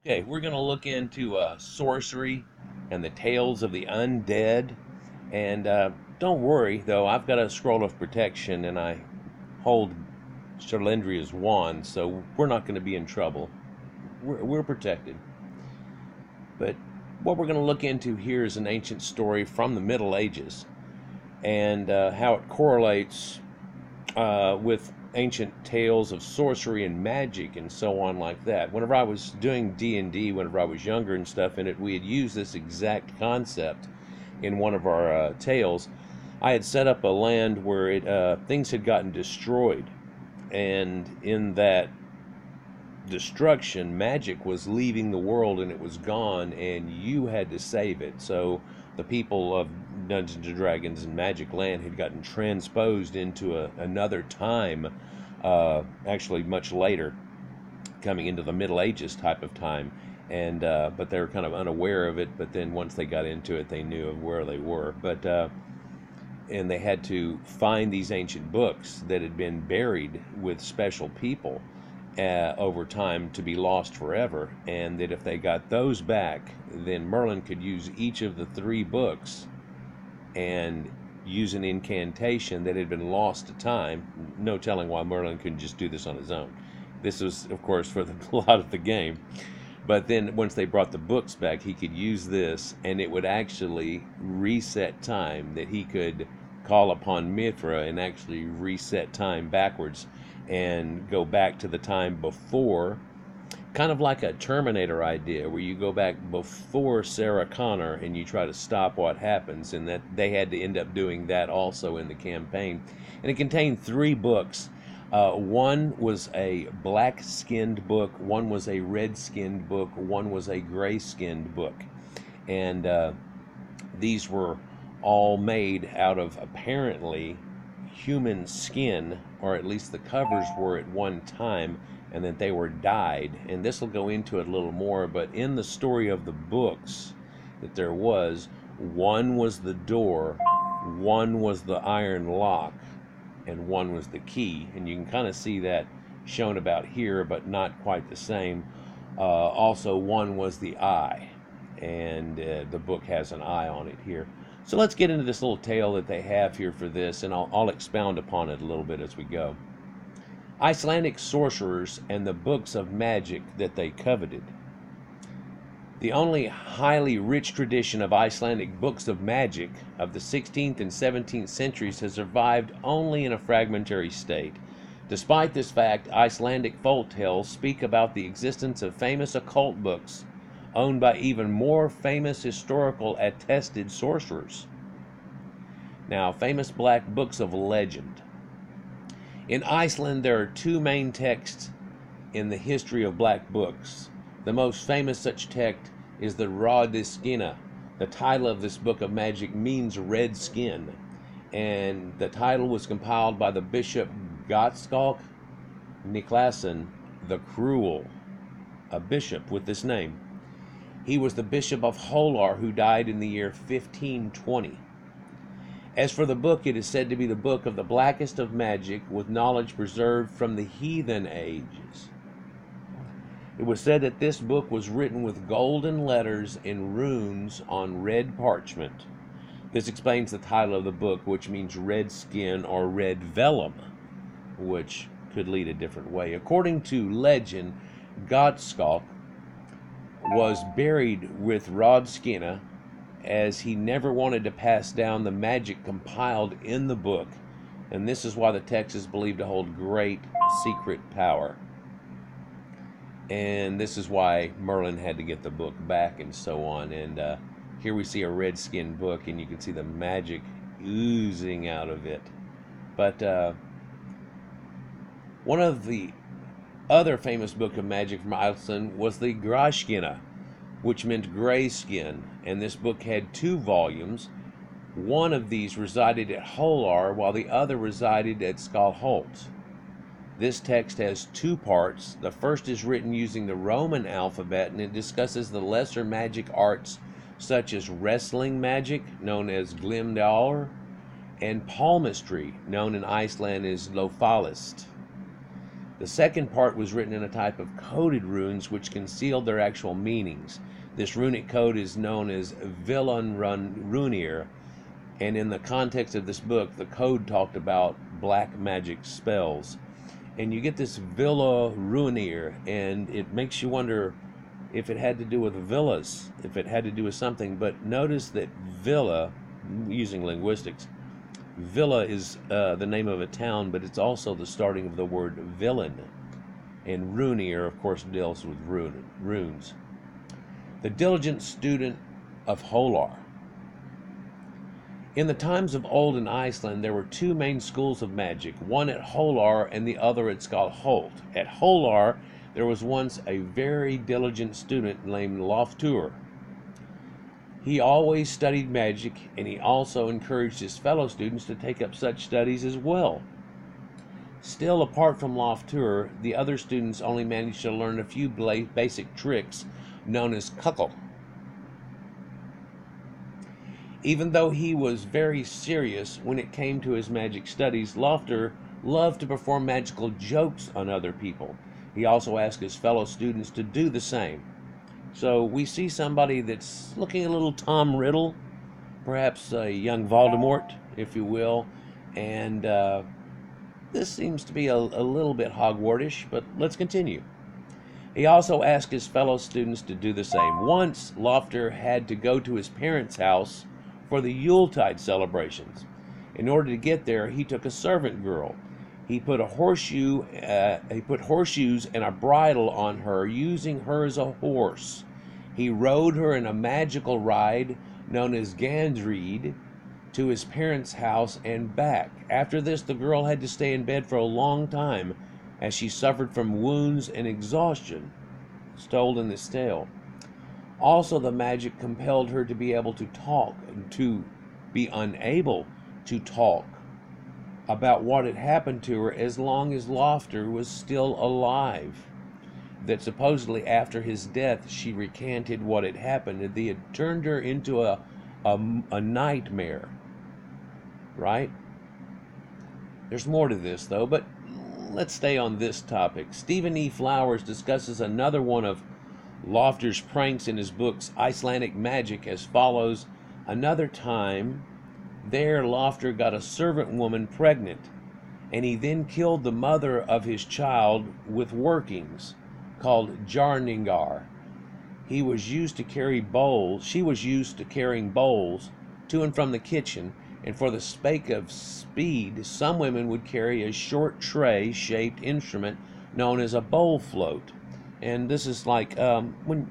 Okay, we're going to look into sorcery and the tales of the undead. And don't worry, though, I've got a scroll of protection and I hold Shalendria's wand, so we're not going to be in trouble. We're protected. But what we're going to look into here is an ancient story from the Middle Ages and how it correlates with ancient tales of sorcery and magic and so on like that. Whenever I was doing D&D, whenever I was younger and stuff in it, we had used this exact concept in one of our tales. I had set up a land where things had gotten destroyed, and in that destruction, magic was leaving the world and it was gone, and you had to save it. So the people of Dungeons and Dragons and Magic Land had gotten transposed into another time, actually much later, coming into the Middle Ages type of time. And but they were kind of unaware of it. But then once they got into it, they knew of where they were. And they had to find these ancient books that had been buried with special people over time to be lost forever, and that if they got those back, then Merlin could use each of the three books and use an incantation that had been lost to time. No telling why Merlin couldn't just do this on his own. This was, of course, for the plot of the game. But then once they brought the books back, he could use this, and it would actually reset time, that he could call upon Mithra and actually reset time backwards and go back to the time before, kind of like a Terminator idea, where you go back before Sarah Connor and you try to stop what happens, and that they had to end up doing that also in the campaign. And it contained three books. One was a black-skinned book, one was a red-skinned book, one was a gray-skinned book. And these were all made out of apparently human skin, or at least the covers were at one time, and that they were dyed. And this will go into it a little more, but in the story of the books that there was, one was the door, one was the iron lock, and one was the key. And you can kind of see that shown about here, but not quite the same. Also, one was the eye, and the book has an eye on it here. So let's get into this little tale that they have here for this, and I'll expound upon it a little bit as we go. Icelandic sorcerers and the books of magic that they coveted. The only highly rich tradition of Icelandic books of magic of the 16th and 17th centuries has survived only in a fragmentary state. Despite this fact, Icelandic folk tales speak about the existence of famous occult books owned by even more famous historical attested sorcerers. Now, famous black books of legend. In Iceland, there are two main texts in the history of black books. The most famous such text is the Raudiskinna. The title of this book of magic means red skin, and the title was compiled by the Bishop Gottskálk Niklason the Cruel, a bishop with this name. He was the bishop of Holar, who died in the year 1520. As for the book, it is said to be the book of the blackest of magic, with knowledge preserved from the heathen ages. It was said that this book was written with golden letters and runes on red parchment. This explains the title of the book, which means red skin or red vellum, which could lead a different way. According to legend, Gottskálk was buried with Raudiskinna, as he never wanted to pass down the magic compiled in the book, and this is why the text is believed to hold great secret power. And this is why Merlin had to get the book back and so on. And here we see a red-skinned book, and you can see the magic oozing out of it. But one of the other famous book of magic from Iceland was the Gráskinna, which meant gray skin, and this book had two volumes. One of these resided at Holar, while the other resided at Skalholt. This text has two parts. The first is written using the Roman alphabet, and it discusses the lesser magic arts such as wrestling magic, known as Glimdaur, and palmistry, known in Iceland as Lofalist. The second part was written in a type of coded runes which concealed their actual meanings. This runic code is known as Villain Runir, and in the context of this book, the code talked about black magic spells. And you get this Villa Runir, and it makes you wonder if it had to do with villas, if it had to do with something. But notice that villa, using linguistics, villa is the name of a town, but it's also the starting of the word villain. And Runir, of course, deals with runes. The diligent student of Holar. In the times of old in Iceland, there were two main schools of magic, one at Holar and the other at Skalholt. At Holar, there was once a very diligent student named Loftur. He always studied magic, and he also encouraged his fellow students to take up such studies as well. Still, apart from Loftur, the other students only managed to learn a few basic tricks known as kuckle. Even though he was very serious when it came to his magic studies, Loftur loved to perform magical jokes on other people. He also asked his fellow students to do the same. So we see somebody that's looking a little Tom Riddle, perhaps a young Voldemort, if you will, and this seems to be a little bit Hogwartish, but let's continue. He also asked his fellow students to do the same. Once, Loftur had to go to his parents' house for the Yuletide celebrations. In order to get there, he took a servant girl. He put horseshoes and a bridle on her, using her as a horse. He rode her in a magical ride known as Gandreed to his parents' house and back. After this, the girl had to stay in bed for a long time as she suffered from wounds and exhaustion. It's told in this tale. Also, the magic compelled her to be able to talk, to be unable to talk about what had happened to her as long as Loftur was still alive. That supposedly after his death, she recanted what had happened, and they had turned her into a nightmare. Right? There's more to this, though, but let's stay on this topic. Stephen E. Flowers discusses another one of Loftur's pranks in his books Icelandic Magic as follows. Another time, there Loftur got a servant woman pregnant, and he then killed the mother of his child with workings called jarningar. She was used to carrying bowls to and from the kitchen, and for the sake of speed, some women would carry a short tray-shaped instrument known as a bowl float. And this is like when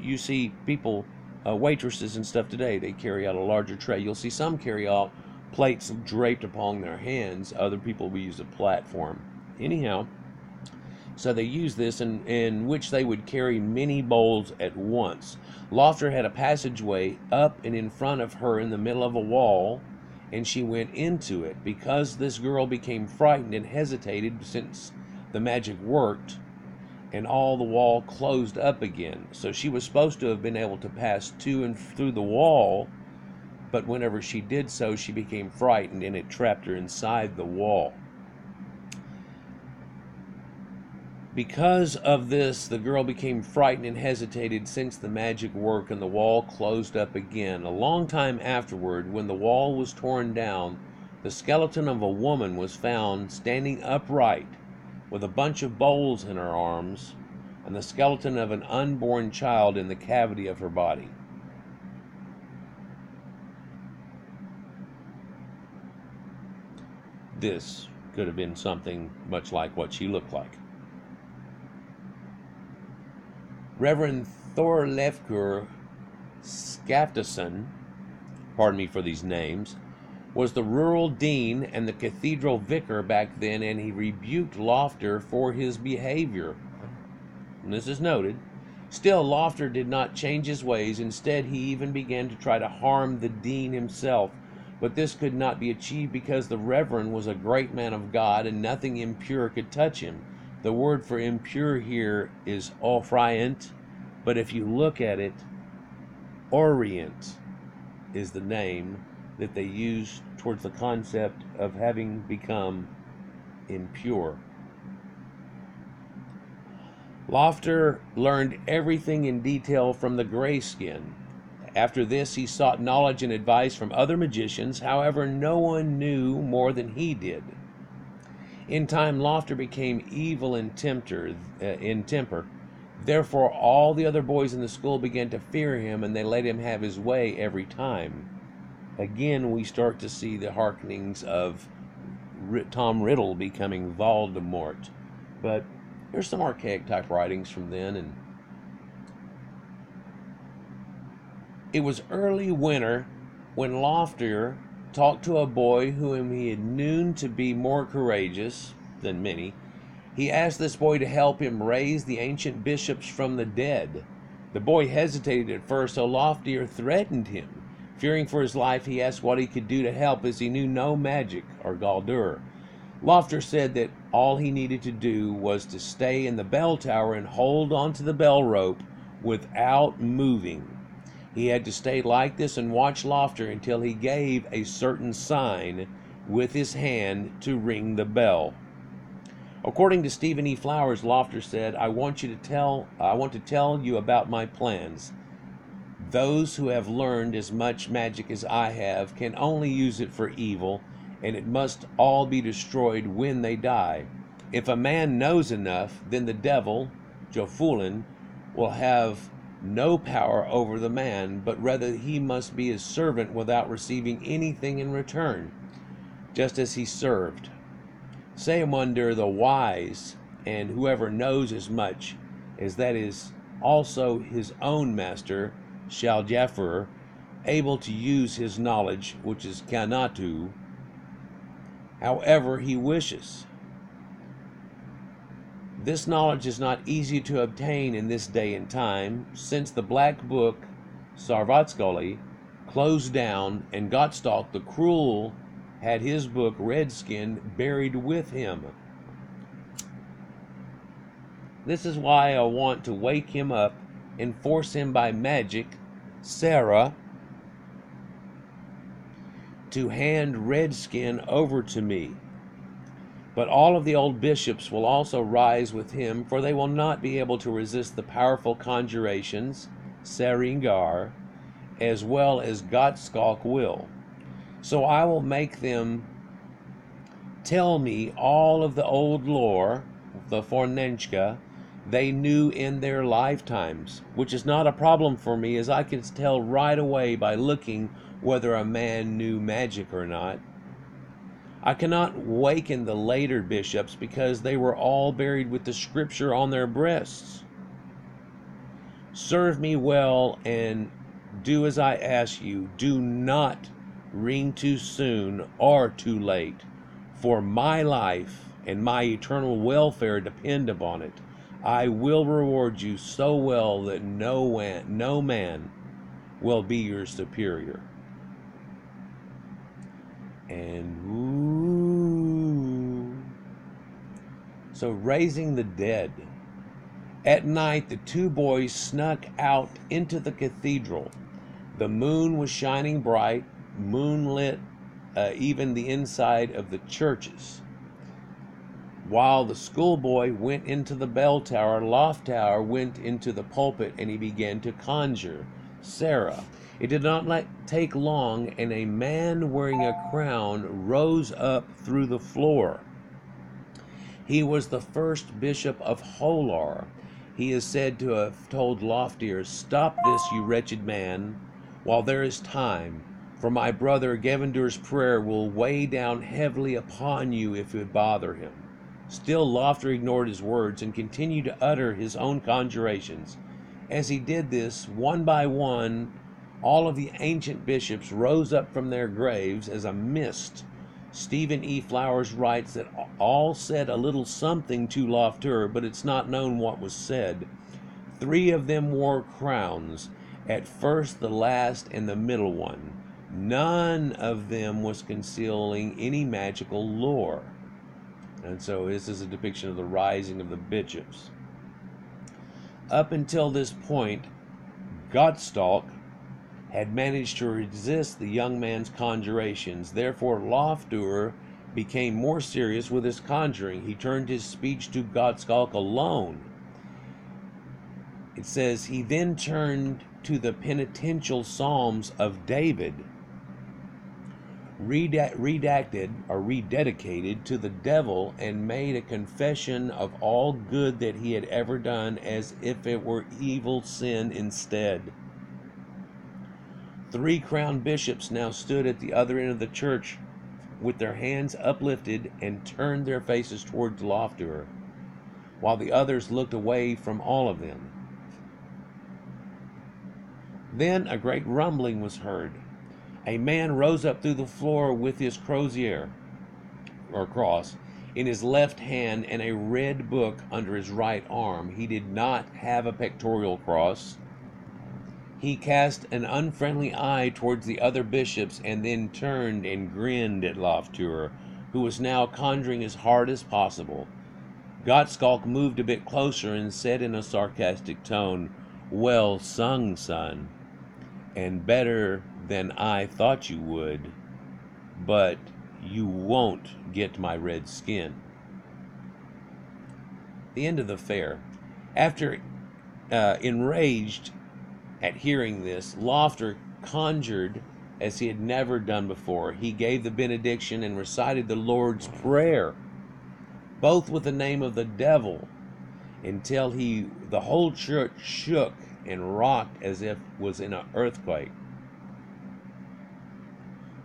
you see people, waitresses and stuff today, they carry out a larger tray. You'll see some carry out plates draped upon their hands. Other people will use a platform. Anyhow, so they use this in which they would carry many bowls at once. Loftur had a passageway up and in front of her in the middle of a wall, and she went into it. Because this girl became frightened and hesitated since the magic worked, and all the wall closed up again. So she was supposed to have been able to pass to and through the wall, but whenever she did so, she became frightened and it trapped her inside the wall. Because of this, the girl became frightened and hesitated since the magic worked and the wall closed up again. A long time afterward, when the wall was torn down, the skeleton of a woman was found standing upright with a bunch of bowls in her arms and the skeleton of an unborn child in the cavity of her body. This could have been something much like what she looked like. Reverend Thorleifur Skaftason, pardon me for these names, was the rural dean and the cathedral vicar back then, and he rebuked Loftur for his behavior. And this is noted. Still, Loftur did not change his ways. Instead, he even began to try to harm the dean himself. But this could not be achieved because the reverend was a great man of God and nothing impure could touch him. The word for impure here is Orient, but if you look at it, Orient is the name that they use towards the concept of having become impure. Lofter learned everything in detail from the Grayskin. After this, he sought knowledge and advice from other magicians. However, no one knew more than he did. In time, Lofter became evil in temper. Therefore, all the other boys in the school began to fear him, and they let him have his way every time. Again, we start to see the hearkenings of Tom Riddle becoming Voldemort. But there's some archaic type writings from then, and it was early winter when Lofter talked to a boy whom he had known to be more courageous than many. He asked this boy to help him raise the ancient bishops from the dead. The boy hesitated at first, so Lofter threatened him. Fearing for his life, he asked what he could do to help, as he knew no magic or Galdur. Lofter said that all he needed to do was to stay in the bell tower and hold onto the bell rope without moving. He had to stay like this and watch Lofter until he gave a certain sign with his hand to ring the bell. According to Stephen E. Flowers, Lofter said, I want to tell you about my plans. Those who have learned as much magic as I have can only use it for evil, and it must all be destroyed when they die. If a man knows enough, then the devil, Jofulin, will have no power over the man, but rather he must be his servant without receiving anything in return, just as he served. Sayamunder the wise, and whoever knows as much as that is also his own master, Shaljafur, able to use his knowledge, which is Kanatu, however he wishes. This knowledge is not easy to obtain in this day and time, since the Black Book, Sarvatskoli, closed down, and Gottstalk the Cruel had his book, Redskin, buried with him. This is why I want to wake him up and force him by magic, Sarah, to hand Redskin over to me. But all of the old bishops will also rise with him, for they will not be able to resist the powerful conjurations, Seringar, as well as Gottstalk will. So I will make them tell me all of the old lore, the Fornenchka, they knew in their lifetimes, which is not a problem for me, as I can tell right away by looking whether a man knew magic or not. I cannot waken the later bishops because they were all buried with the scripture on their breasts. Serve me well and do as I ask you. Do not ring too soon or too late, for my life and my eternal welfare depend upon it. I will reward you so well that no man will be your superior. And so raising the dead. At night, the two boys snuck out into the cathedral. The moon was shining bright, moonlit even the inside of the churches. While the schoolboy went into the bell tower, Loftower went into the pulpit, and he began to conjure Sarah. It did not take long, and a man wearing a crown rose up through the floor. He was the first bishop of Holar. He is said to have told Lofter, "Stop this, you wretched man, while there is time, for my brother Gevendur's prayer will weigh down heavily upon you if you bother him." Still, Lofter ignored his words and continued to utter his own conjurations. As he did this, one by one, all of the ancient bishops rose up from their graves as a mist. Stephen E. Flowers writes that all said a little something to Lofter, but it's not known what was said. 3 of them wore crowns, at first, the last, and the middle one. None of them was concealing any magical lore. And so this is a depiction of the rising of the bishops. Up until this point, Gottstalk had managed to resist the young man's conjurations. Therefore, Lofter became more serious with his conjuring. He turned his speech to Gottstalk alone. It says, he then turned to the penitential Psalms of David, redacted or rededicated to the devil, and made a confession of all good that he had ever done, as if it were evil sin instead. 3 crowned bishops now stood at the other end of the church with their hands uplifted and turned their faces towards Lofter, while the others looked away from all of them. Then a great rumbling was heard. A man rose up through the floor with his crozier, or cross, in his left hand and a red book under his right arm. He did not have a pectoral cross. He cast an unfriendly eye towards the other bishops and then turned and grinned at Loftur, who was now conjuring as hard as possible. Gottskalk moved a bit closer and said in a sarcastic tone, "Well sung, son, and better than I thought you would, but you won't get my red skin." The end of the fair. After enraged at hearing this, Lofter conjured as he had never done before. He gave the benediction and recited the Lord's Prayer, both with the name of the devil, until the whole church shook and rocked as if it was in an earthquake.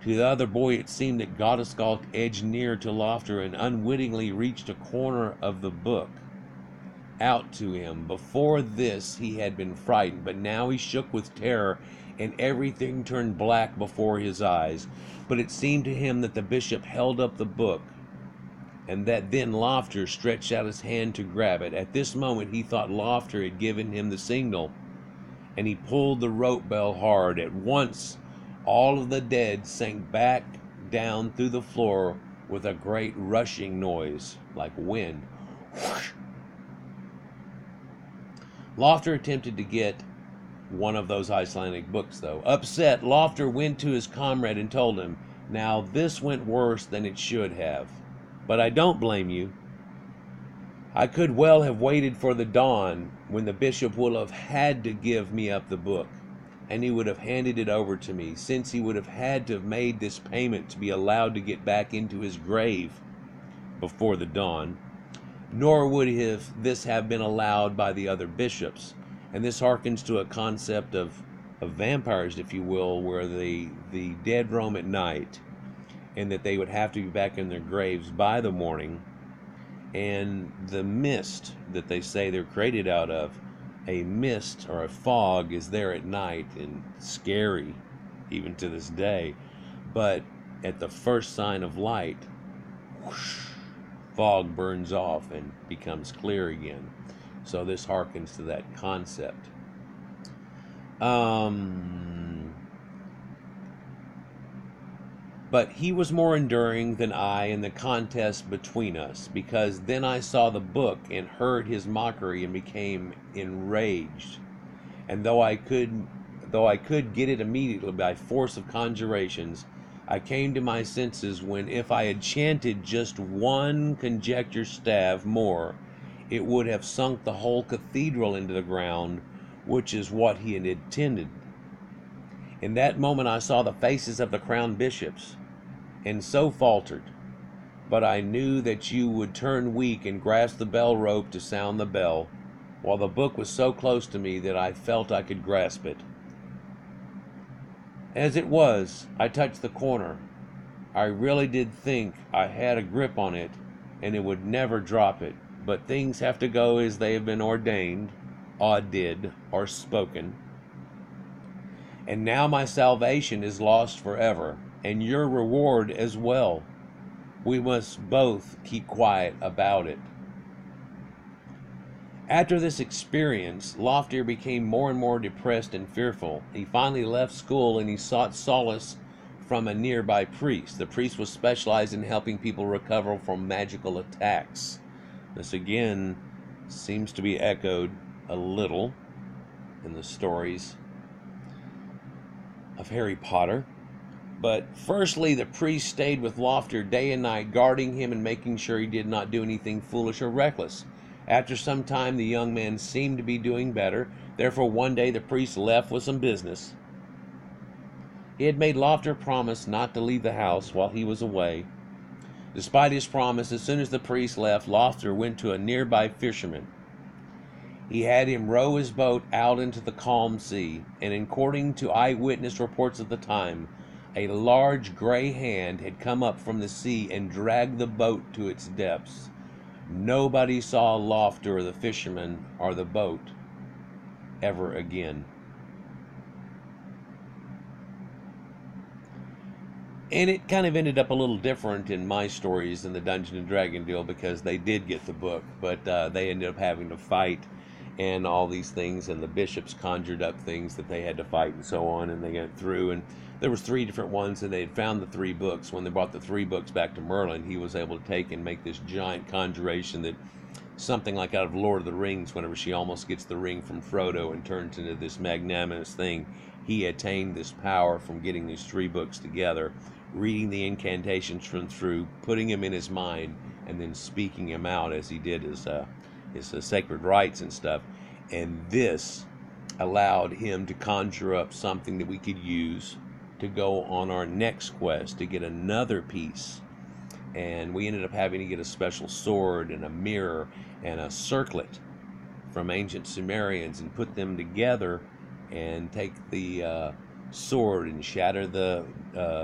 To the other boy it seemed that Gottskalk edged near to Lofter and unwittingly reached a corner of the book out to him. Before this he had been frightened, but now he shook with terror and everything turned black before his eyes. But it seemed to him that the bishop held up the book, and that then Lofter stretched out his hand to grab it. At this moment he thought Lofter had given him the signal, and he pulled the rope bell hard. At once all of the dead sank back down through the floor with a great rushing noise like wind. Whoosh. Lofter attempted to get one of those Icelandic books, though. Upset, Lofter went to his comrade and told him, "Now this went worse than it should have, but I don't blame you. I could well have waited for the dawn, when the bishop would have had to give me up the book, and he would have handed it over to me, since he would have had to have made this payment to be allowed to get back into his grave before the dawn. Nor would this have been allowed by the other bishops." And this harkens to a concept of vampires, if you will, where the dead roam at night, and that they would have to be back in their graves by the morning. And the mist that they say they're created out of, a mist or a fog, is there at night and scary, even to this day. But at the first sign of light, whoosh, fog burns off and becomes clear again. So this harkens to that concept. But he was more enduring than I in the contest between us, because then I saw the book and heard his mockery and became enraged. And though I could get it immediately by force of conjurations, I came to my senses when, if I had chanted just one conjecture staff more, it would have sunk the whole cathedral into the ground, which is what he had intended. In that moment I saw the faces of the crowned bishops, and so faltered. But I knew that you would turn weak and grasp the bell rope to sound the bell, while the book was so close to me that I felt I could grasp it. As it was, I touched the corner. I really did think I had a grip on it, and it would never drop it. But things have to go as they have been ordained, did, or spoken. And now my salvation is lost forever, and your reward as well. We must both keep quiet about it. After this experience, Lofter became more and more depressed and fearful. He finally left school and he sought solace from a nearby priest. The priest was specialized in helping people recover from magical attacks. This again seems to be echoed a little in the stories of Harry Potter. But firstly, the priest stayed with Lofter day and night, guarding him and making sure he did not do anything foolish or reckless. After some time, the young man seemed to be doing better. Therefore, one day the priest left with some business. He had made Lofter promise not to leave the house while he was away. Despite his promise, as soon as the priest left, Lofter went to a nearby fisherman. He had him row his boat out into the calm sea, and according to eyewitness reports of the time, a large gray hand had come up from the sea and dragged the boat to its depths. Nobody saw Lofter or the fisherman or the boat ever again. And it kind of ended up a little different in my stories than the Dungeon and Dragon deal, because they did get the book, but they ended up having to fight and all these things, and the bishops conjured up things that they had to fight and so on, and they got through. And there was 3 different ones, and they had found the 3 books. When they brought the 3 books back to Merlin, he was able to take and make this giant conjuration that something like out of Lord of the Rings, whenever she almost gets the ring from Frodo and turns into this magnanimous thing. He attained this power from getting these 3 books together, reading the incantations from through, putting them in his mind, and then speaking them out as he did his sacred rites and stuff. And this allowed him to conjure up something that we could use to go on our next quest to get another piece. And we ended up having to get a special sword and a mirror and a circlet from ancient Sumerians and put them together and take the sword and shatter the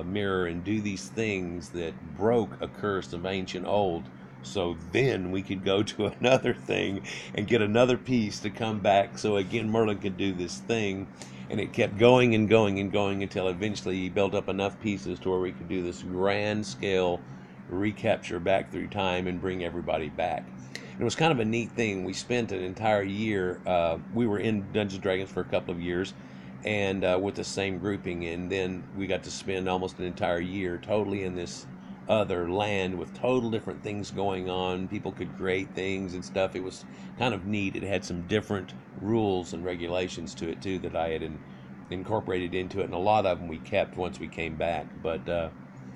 mirror and do these things that broke a curse of ancient old. So then we could go to another thing and get another piece to come back. So again, Merlin could do this thing. And it kept going and going and going until eventually he built up enough pieces to where we could do this grand scale recapture back through time and bring everybody back. It was kind of a neat thing. We spent an entire year. We were in Dungeons and Dragons for a couple of years, and with the same grouping. And then we got to spend almost an entire year totally in this other land with total different things going on. People could create things and stuff. It was kind of neat. It had some different rules and regulations to it too that I had incorporated into it, and a lot of them we kept once we came back, but it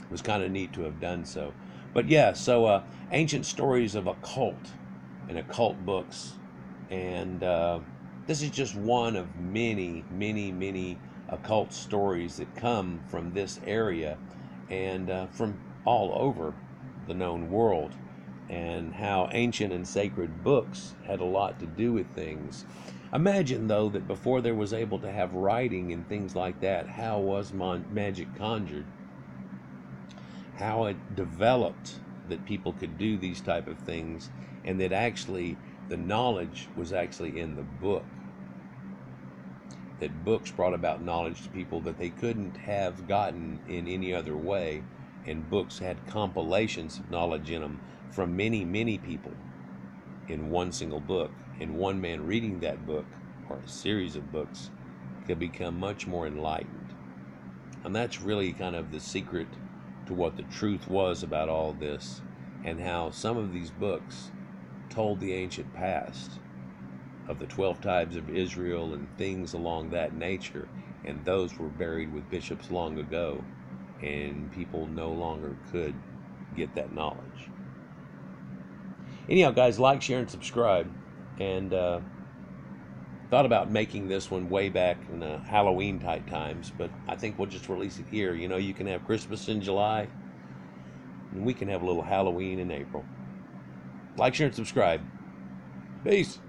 was kind of neat to have done so. But yeah, so ancient stories of occult and occult books, and this is just one of many, many, many occult stories that come from this area and from all over the known world, and how ancient and sacred books had a lot to do with things. Imagine, though, that before there was able to have writing and things like that, how was magic conjured? How it developed that people could do these type of things, and that actually the knowledge was actually in the book. That books brought about knowledge to people that they couldn't have gotten in any other way. And books had compilations of knowledge in them from many, many people in one single book. And one man reading that book, or a series of books, could become much more enlightened. And that's really kind of the secret to what the truth was about all this, and how some of these books told the ancient past of the 12 tribes of Israel and things along that nature. And those were buried with bishops long ago, and people no longer could get that knowledge. Anyhow, guys, like, share, and subscribe. And thought about making this one way back in the Halloween type times, but I think we'll just release it here. You know, you can have Christmas in July, and we can have a little Halloween in April. Like, share, and subscribe. Peace.